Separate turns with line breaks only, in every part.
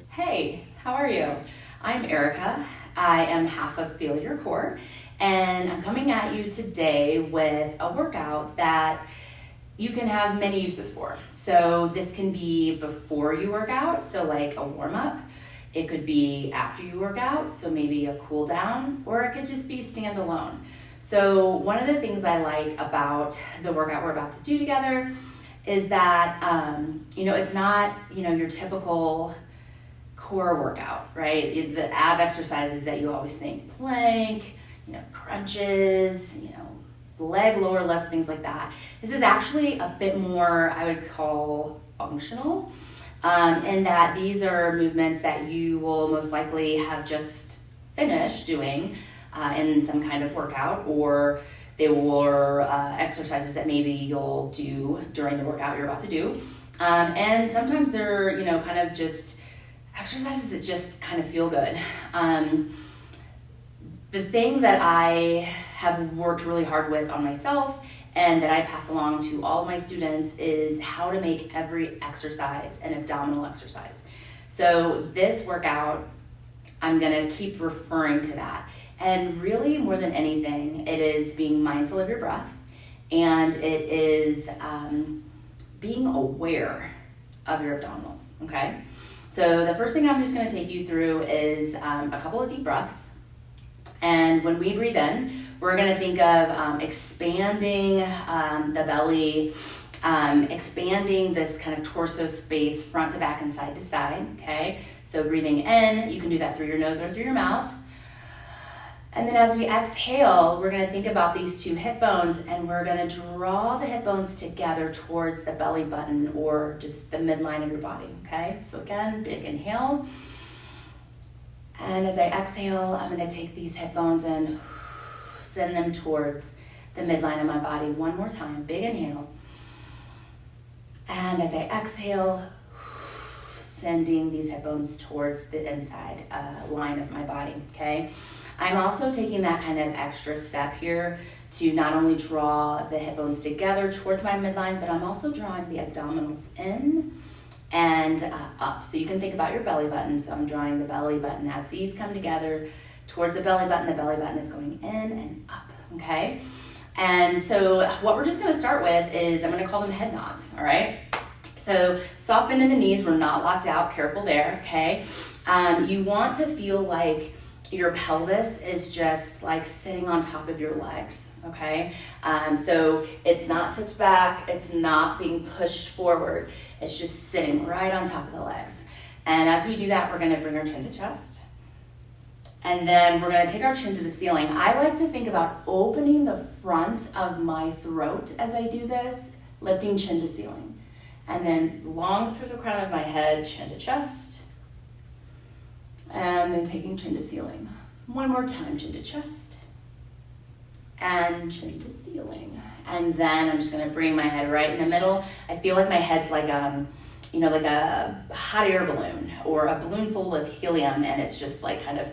Hey, how are you? I'm Erica. I am half of Feel Your Core, and I'm coming at you today with a workout that you can have many uses for. So this can be before you work out, so like a warm-up. It could be after you work out, so maybe a cool down, or it could just be standalone. So one of the things I like about the workout we're about to do together is that, it's not, your typical core workout, right? The ab exercises that you always think, plank, crunches, leg lower lifts, things like that. This is actually a bit more, I would call, functional, in that these are movements that you will most likely have just finished doing in some kind of workout, or they were exercises that maybe you'll do during the workout you're about to do. And sometimes they're, kind of just exercises that just kind of feel good. The thing that I have worked really hard with on myself and that I pass along to all of my students is how to make every exercise an abdominal exercise. So this workout, I'm gonna keep referring to that. And really, more than anything, it is being mindful of your breath, and it is being aware of your abdominals, okay? So the first thing I'm just gonna take you through is a couple of deep breaths. And when we breathe in, we're gonna think of expanding the belly, expanding this kind of torso space front to back and side to side, okay? So breathing in, you can do that through your nose or through your mouth. And then as we exhale, we're gonna think about these two hip bones, and we're gonna draw the hip bones together towards the belly button or just the midline of your body, okay? So again, big inhale. And as I exhale, I'm gonna take these hip bones and send them towards the midline of my body. One more time, big inhale. And as I exhale, sending these hip bones towards the inside line of my body, okay? I'm also taking that kind of extra step here to not only draw the hip bones together towards my midline, but I'm also drawing the abdominals in and up. So you can think about your belly button. So I'm drawing the belly button. As these come together towards the belly button is going in and up, okay? And so what we're just gonna start with is, I'm gonna call them head nods, all right? So soft bend in the knees, we're not locked out, careful there, okay? You want to feel like your pelvis is just like sitting on top of your legs, okay? So it's not tipped back, it's not being pushed forward, it's just sitting right on top of the legs. And as we do that, we're gonna bring our chin to chest. And then we're gonna take our chin to the ceiling. I like to think about opening the front of my throat as I do this, lifting chin to ceiling. And then long through the crown of my head, chin to chest. And then taking chin to ceiling. One more time, chin to chest. And chin to ceiling. And then I'm just gonna bring my head right in the middle. I feel like my head's like like a hot air balloon or a balloon full of helium, and it's just like kind of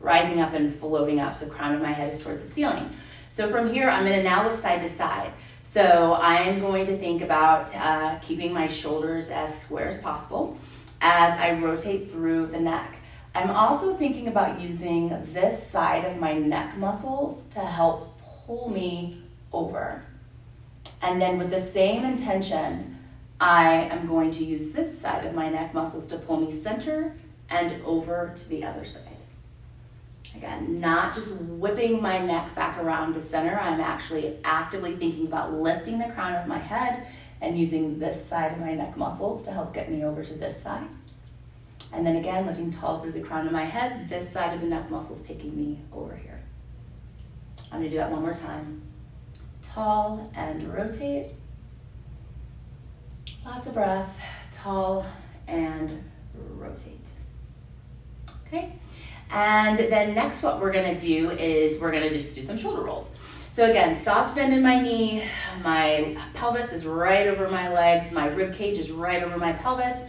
rising up and floating up. So crown of my head is towards the ceiling. So from here, I'm gonna now look side to side. So I'm going to think about keeping my shoulders as square as possible as I rotate through the neck. I'm also thinking about using this side of my neck muscles to help pull me over. And then with the same intention, I am going to use this side of my neck muscles to pull me center and over to the other side. Again, not just whipping my neck back around to center. I'm actually actively thinking about lifting the crown of my head and using this side of my neck muscles to help get me over to this side. And then again, lifting tall through the crown of my head, this side of the neck muscles taking me over here. I'm gonna do that one more time. Tall and rotate. Lots of breath, tall and rotate. Okay, and then next what we're gonna do is we're gonna just do some shoulder rolls. So again, soft bend in my knee, my pelvis is right over my legs, my rib cage is right over my pelvis.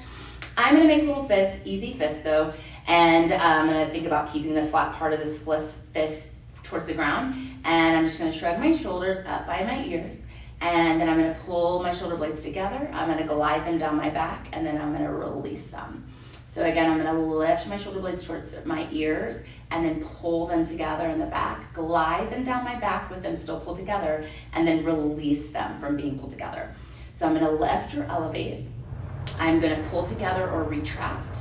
I'm gonna make little fists, easy fists though, and I'm gonna think about keeping the flat part of this fist towards the ground, and I'm just gonna shrug my shoulders up by my ears, And then I'm gonna pull my shoulder blades together. I'm gonna glide them down my back, and then I'm gonna release them. So again, I'm gonna lift my shoulder blades towards my ears and then pull them together in the back, glide them down my back with them still pulled together, and then release them from being pulled together. So I'm gonna lift or elevate. I'm gonna pull together or retract.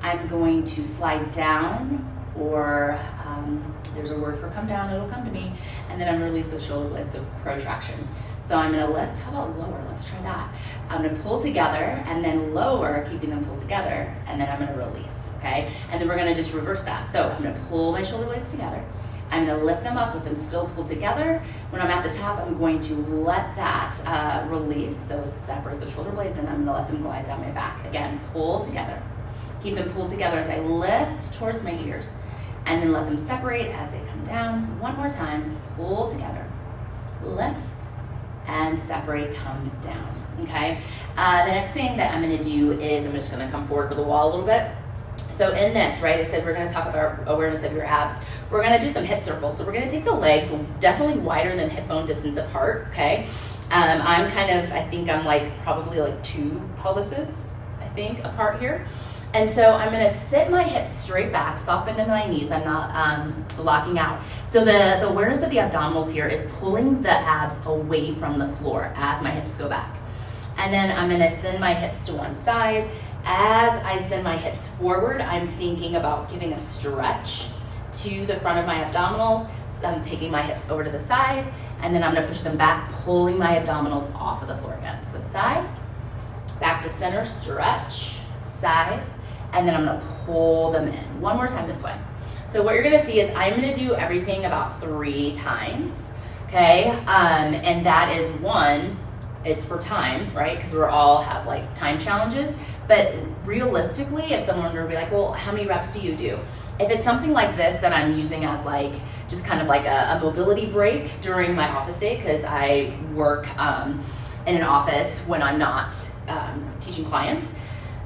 I'm going to slide down, or there's a word for come down, it'll come to me, and then I'm gonna release the shoulder blades, so protraction. So I'm gonna lift, how about lower? Let's try that. I'm gonna pull together and then lower, keeping them pulled together, and then I'm gonna release, okay? And then we're gonna just reverse that. So I'm gonna pull my shoulder blades together. I'm gonna lift them up with them still pulled together. When I'm at the top, I'm going to let that release, so separate the shoulder blades, and I'm gonna let them glide down my back. Again, pull together. Keep them pulled together as I lift towards my ears, and then let them separate as they come down. One more time, pull together, lift, and separate, come down, okay? The next thing that I'm gonna do is I'm just gonna come forward to the wall a little bit. So in this, right, I said we're gonna talk about awareness of your abs. We're gonna do some hip circles. So we're gonna take the legs definitely wider than hip bone distance apart, okay? I'm kind of, I think I'm like probably like 2 pelvises, I think, apart here. And so I'm gonna sit my hips straight back, soft bend into my knees. I'm not locking out. So the awareness of the abdominals here is pulling the abs away from the floor as my hips go back. And then I'm gonna send my hips to one side. As I send my hips forward, I'm thinking about giving a stretch to the front of my abdominals. So I'm taking my hips over to the side, and then I'm gonna push them back, pulling my abdominals off of the floor again. So side, back to center, stretch, side, and then I'm gonna pull them in. One more time this way. So what you're gonna see is I'm gonna do everything about 3 times, okay? And that is 1, it's for time, right? Because we all have like time challenges. But realistically, if someone were to be like, well, how many reps do you do? If it's something like this that I'm using as like, just kind of like a mobility break during my office day, because I work in an office when I'm not teaching clients,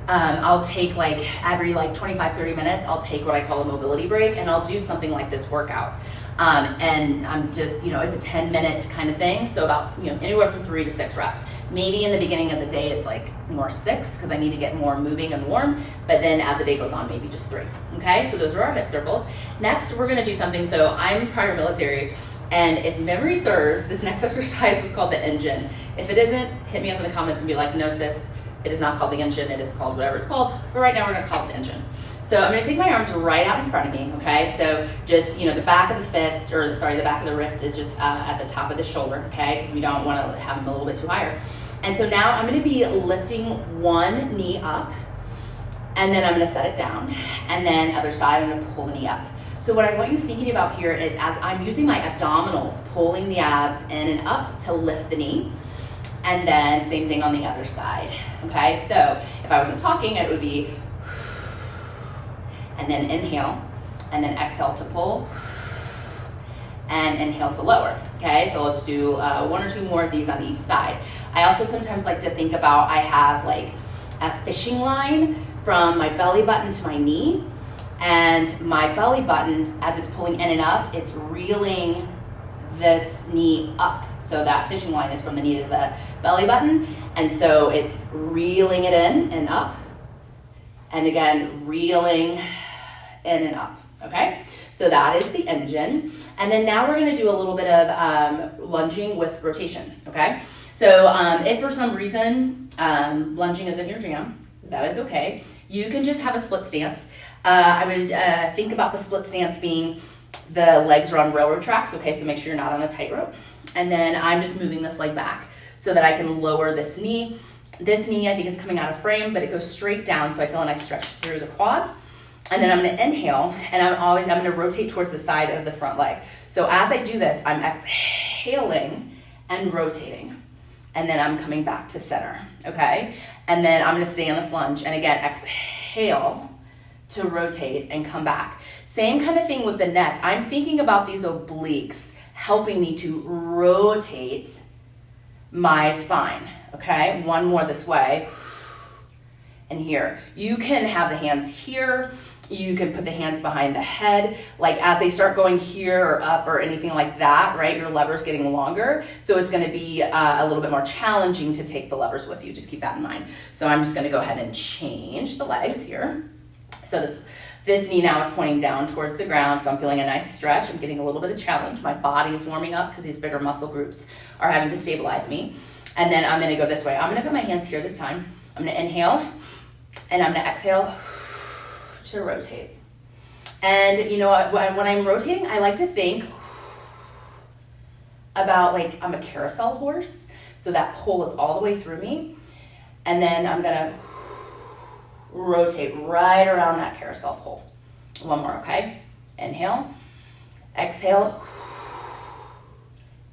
I'll take like every like 25, 30 minutes, I'll take what I call a mobility break, and I'll do something like this workout. And I'm just, it's a 10-minute kind of thing. So about, anywhere from 3 to 6 reps. Maybe in the beginning of the day, it's like more 6 because I need to get more moving and warm. But then as the day goes on, maybe just 3. Okay, so those are our hip circles. Next, we're gonna do something. So I'm prior military, and if memory serves, this next exercise was called the engine. If it isn't, hit me up in the comments and be like, no sis, it is not called the engine, it is called whatever it's called. But right now we're gonna call it the engine. So I'm gonna take my arms right out in front of me, okay? So just, the back of the fist, the back of the wrist is just at the top of the shoulder, okay? Because we don't wanna have them a little bit too higher. And so now I'm gonna be lifting one knee up, and then I'm gonna set it down, and then other side, I'm gonna pull the knee up. So what I want you thinking about here is as I'm using my abdominals, pulling the abs in and up to lift the knee, and then same thing on the other side, okay? So if I wasn't talking, it would be, and then inhale, and then exhale to pull, and inhale to lower, okay? So let's do 1 or 2 more of these on each side. I also sometimes like to think about, I have like a fishing line from my belly button to my knee, and my belly button, as it's pulling in and up, it's reeling this knee up. So that fishing line is from the knee to the belly button, and so it's reeling it in and up, and again, reeling in and up, okay? So that is the engine. And then now we're gonna do a little bit of lunging with rotation, okay? So if for some reason lunging isn't your jam, that is okay. You can just have a split stance. I would think about the split stance being the legs are on railroad tracks, okay? So make sure you're not on a tightrope. And then I'm just moving this leg back so that I can lower this knee. This knee, I think it's coming out of frame, but it goes straight down, so I feel a nice stretch through the quad. And then I'm gonna inhale, and I'm gonna rotate towards the side of the front leg. So as I do this, I'm exhaling and rotating. And then I'm coming back to center, okay? And then I'm gonna stay in this lunge, and again, exhale to rotate and come back. Same kind of thing with the neck. I'm thinking about these obliques helping me to rotate my spine, okay? One more this way, and here. You can have the hands here. You can put the hands behind the head. Like as they start going here or up or anything like that, right, your lever's getting longer. So it's gonna be a little bit more challenging to take the levers with you. Just keep that in mind. So I'm just gonna go ahead and change the legs here. So this knee now is pointing down towards the ground. So I'm feeling a nice stretch. I'm getting a little bit of challenge. My body is warming up because these bigger muscle groups are having to stabilize me. And then I'm gonna go this way. I'm gonna put my hands here this time. I'm gonna inhale and I'm gonna exhale to rotate. And you know what, when I'm rotating, I like to think about like I'm a carousel horse. So that pole is all the way through me. And then I'm gonna rotate right around that carousel pole. One more, okay? Inhale, exhale,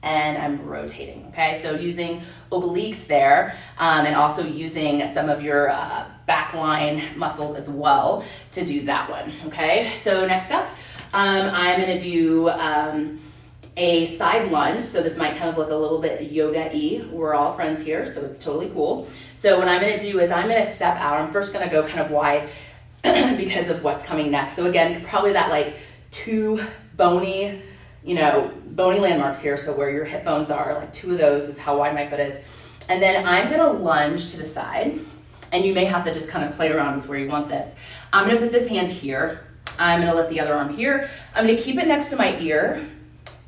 and I'm rotating, okay? So using obliques there, and also using some of your back line muscles as well to do that one, okay? So next up, I'm gonna do a side lunge. So this might kind of look a little bit yoga-y. We're all friends here, so it's totally cool. So what I'm gonna do is I'm gonna step out. I'm first gonna go kind of wide because of what's coming next. So again, probably that like two bony landmarks here. So where your hip bones are, like two of those is how wide my foot is. And then I'm gonna lunge to the side, and you may have to just kind of play around with where you want this. I'm gonna put this hand here. I'm gonna lift the other arm here. I'm gonna keep it next to my ear,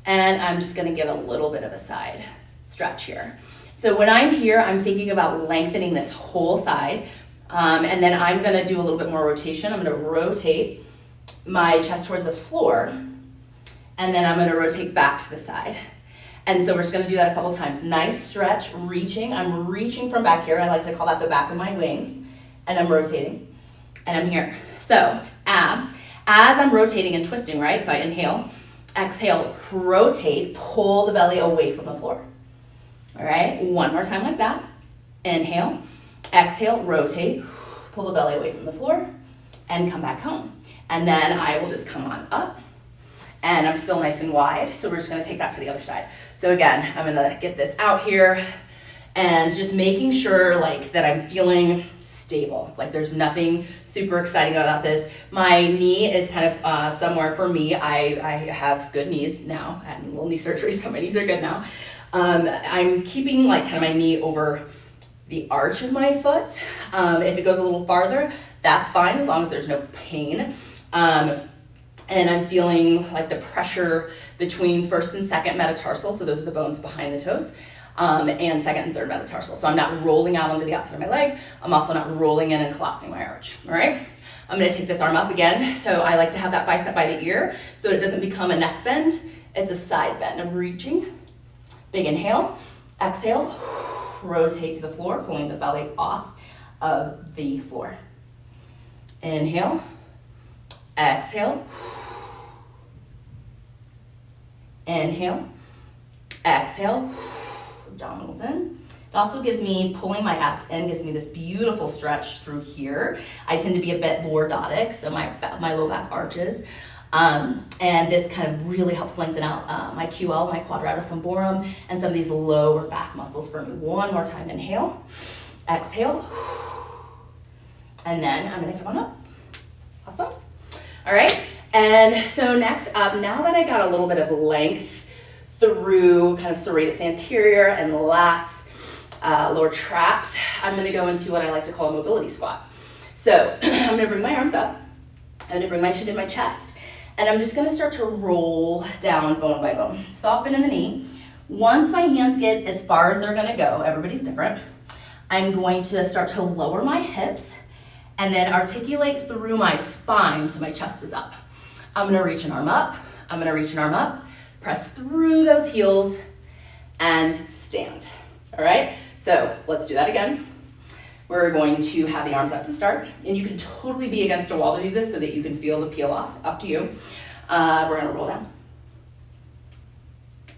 and I'm just gonna give a little bit of a side stretch here. So when I'm here, I'm thinking about lengthening this whole side, and then I'm gonna do a little bit more rotation. I'm gonna rotate my chest towards the floor, and then I'm gonna rotate back to the side. And so we're just gonna do that a couple times. Nice stretch, reaching. I'm reaching from back here. I like to call that the back of my wings. And I'm rotating, and I'm here. So abs, as I'm rotating and twisting, right? So I inhale, exhale, rotate, pull the belly away from the floor. All right, one more time like that. Inhale, exhale, rotate, pull the belly away from the floor, and come back home. And then I will just come on up, and I'm still nice and wide, so we're just gonna take that to the other side. So again, I'm gonna get this out here, and just making sure like that I'm feeling stable. Like there's nothing super exciting about this. My knee is kind of somewhere for me. I have good knees now. I had a little knee surgery, so my knees are good now. I'm keeping like kind of my knee over the arch of my foot. If it goes a little farther, that's fine as long as there's no pain. And I'm feeling like the pressure between first and second metatarsal, so those are the bones behind the toes, and second and third metatarsal. So I'm not rolling out onto the outside of my leg. I'm also not rolling in and collapsing my arch, all right? I'm gonna take this arm up again. So I like to have that bicep by the ear so it doesn't become a neck bend. It's a side bend. I'm reaching. Big inhale, exhale, rotate to the floor, pulling the belly off of the floor. Inhale, exhale, inhale, exhale, abdominals in. It also gives me, pulling my abs in, gives me this beautiful stretch through here. I tend to be a bit lordotic, so my low back arches. And this kind of really helps lengthen out my QL, my quadratus lumborum, and some of these lower back muscles for me. One more time, inhale, exhale, and then I'm gonna come on up. Awesome. All right, and so next up, now that I got a little bit of length through kind of serratus anterior and lats, lower traps, I'm gonna go into what I like to call a mobility squat. So I'm gonna bring my arms up, I'm gonna bring my chin to my chest, and I'm just gonna start to roll down bone by bone. Soften in the knee. Once my hands get as far as they're gonna go, everybody's different, I'm going to start to lower my hips and then articulate through my spine so my chest is up. I'm gonna reach an arm up, I'm gonna reach an arm up, press through those heels, and stand, all right? So let's do that again. We're going to have the arms up to start, and you can totally be against a wall to do this so that you can feel the peel off, up to you. We're gonna roll down.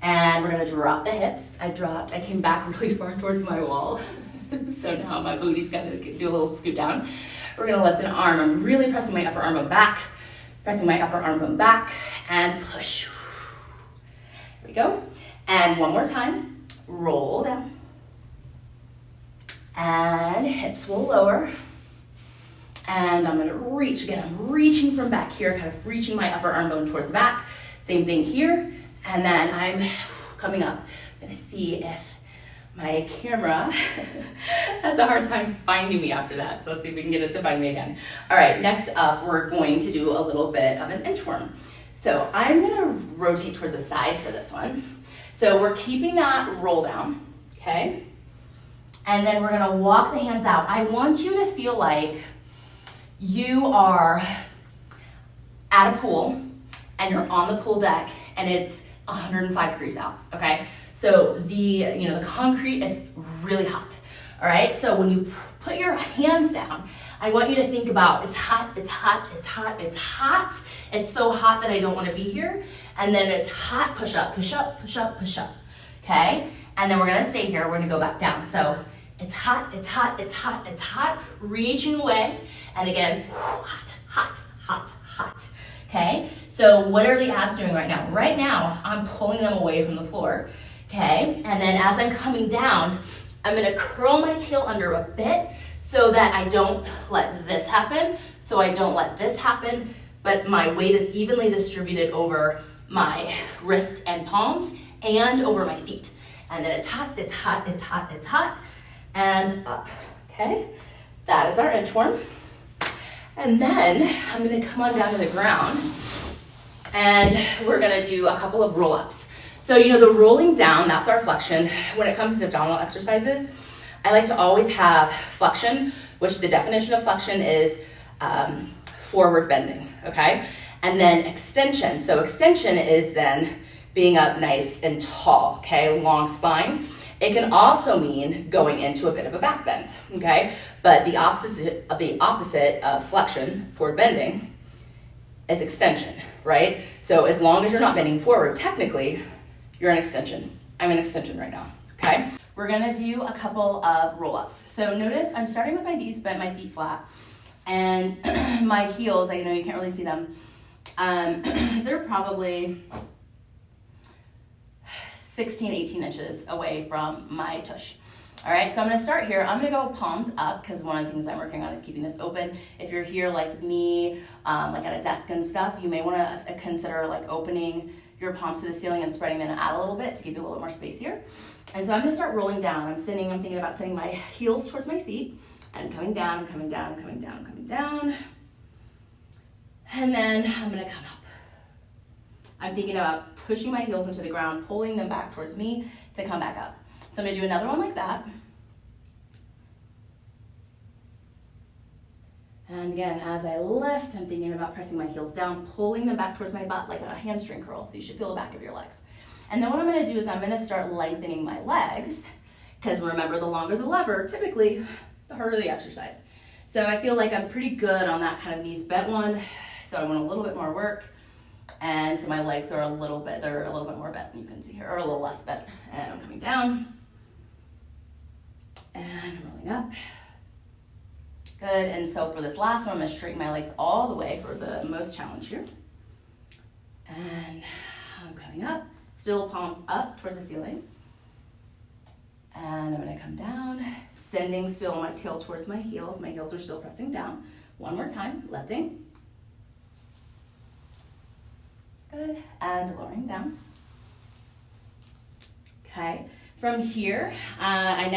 And we're gonna drop the hips. I came back really far towards my wall. So now my booty's gonna do a little scoot down. We're gonna lift an arm. I'm really pressing my upper arm bone back, and push. Here we go. And one more time, roll down. And hips will lower. And I'm gonna reach, again, I'm reaching from back here, kind of reaching my upper arm bone towards the back. Same thing here. And then I'm coming up. I'm gonna see if my camera has a hard time finding me after that. So let's see if we can get it to find me again. All right, next up, we're going to do a little bit of an inchworm. So I'm gonna rotate towards the side for this one. So we're keeping that roll down, okay? And then we're gonna walk the hands out. I want you to feel like you are at a pool and you're on the pool deck and it's 105 degrees out, okay? So the concrete is really hot, all right? So when you put your hands down, I want you to think about it's hot, it's hot, it's hot, it's hot. It's so hot that I don't wanna be here. And then it's hot, push up, push up, push up, push up, okay? And then we're gonna stay here, we're gonna go back down. So it's hot, it's hot, it's hot, it's hot, reaching away. And again, hot, hot, hot, hot, okay? So what are the abs doing right now? Right now, I'm pulling them away from the floor, okay? And then as I'm coming down, I'm gonna curl my tail under a bit so that I don't let this happen, so I don't let this happen, but my weight is evenly distributed over my wrists and palms and over my feet. And then it's hot, it's hot, it's hot, it's hot, and up, okay? That is our inchworm. And then I'm gonna come on down to the ground and we're gonna do a couple of roll-ups. So, the rolling down, that's our flexion. When it comes to abdominal exercises, I like to always have flexion, which the definition of flexion is forward bending, okay? And then extension. So extension is then being up nice and tall, okay? Long spine. It can also mean going into a bit of a back bend, okay? But the opposite of flexion, forward bending, is extension, right? So as long as you're not bending forward, technically, you're an extension. I'm an extension right now, okay? We're gonna do a couple of roll-ups. So notice I'm starting with my knees bent, my feet flat, and my heels, I know you can't really see them, they're probably 16, 18 inches away from my tush. All right, so I'm gonna start here. I'm gonna go palms up because one of the things I'm working on is keeping this open. If you're here like me, like at a desk and stuff, you may wanna consider like opening your palms to the ceiling and spreading them out a little bit to give you a little bit more space here. And so I'm gonna start rolling down. I'm thinking about sending my heels towards my seat and coming down, coming down, coming down, coming down. And then I'm gonna come up. I'm thinking about pushing my heels into the ground, pulling them back towards me to come back up. So I'm gonna do another one like that. And again, as I lift, I'm thinking about pressing my heels down, pulling them back towards my butt like a hamstring curl. So you should feel the back of your legs. And then what I'm gonna do is I'm gonna start lengthening my legs, because remember, the longer the lever, typically, the harder the exercise. So I feel like I'm pretty good on that kind of knees bent one. So I want a little bit more work. And so my legs are a little bit more bent, you can see here, or a little less bent. And I'm coming down. And rolling up. Good, and so for this last one, I'm gonna straighten my legs all the way for the most challenge here. And I'm coming up, still palms up towards the ceiling. And I'm gonna come down, sending still my tail towards my heels. My heels are still pressing down. One more time, lifting. Good, and lowering down. Okay, from here, I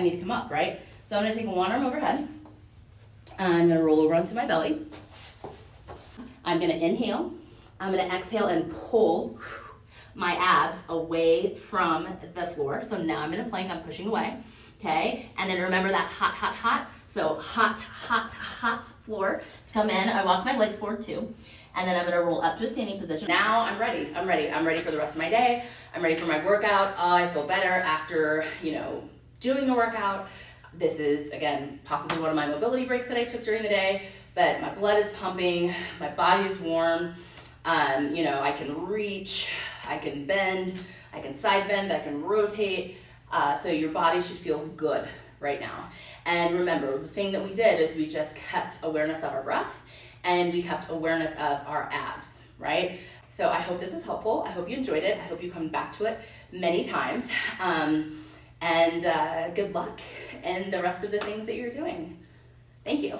need to come up, right? So I'm gonna take one arm overhead. I'm gonna roll over onto my belly. I'm gonna inhale. I'm gonna exhale and pull my abs away from the floor. So now I'm in a plank, I'm pushing away, okay? And then remember that hot, hot, hot. So hot, hot, hot floor. To come in, I walk my legs forward too. And then I'm gonna roll up to a standing position. Now I'm ready. I'm ready for the rest of my day. I'm ready for my workout. I feel better after, doing the workout. This is, again, possibly one of my mobility breaks that I took during the day, but my blood is pumping, my body is warm, I can reach, I can bend, I can side bend, I can rotate, so your body should feel good right now. And remember, the thing that we did is we just kept awareness of our breath, and we kept awareness of our abs, right? So I hope this is helpful. I hope you enjoyed it. I hope you come back to it many times. And good luck in the rest of the things that you're doing. Thank you.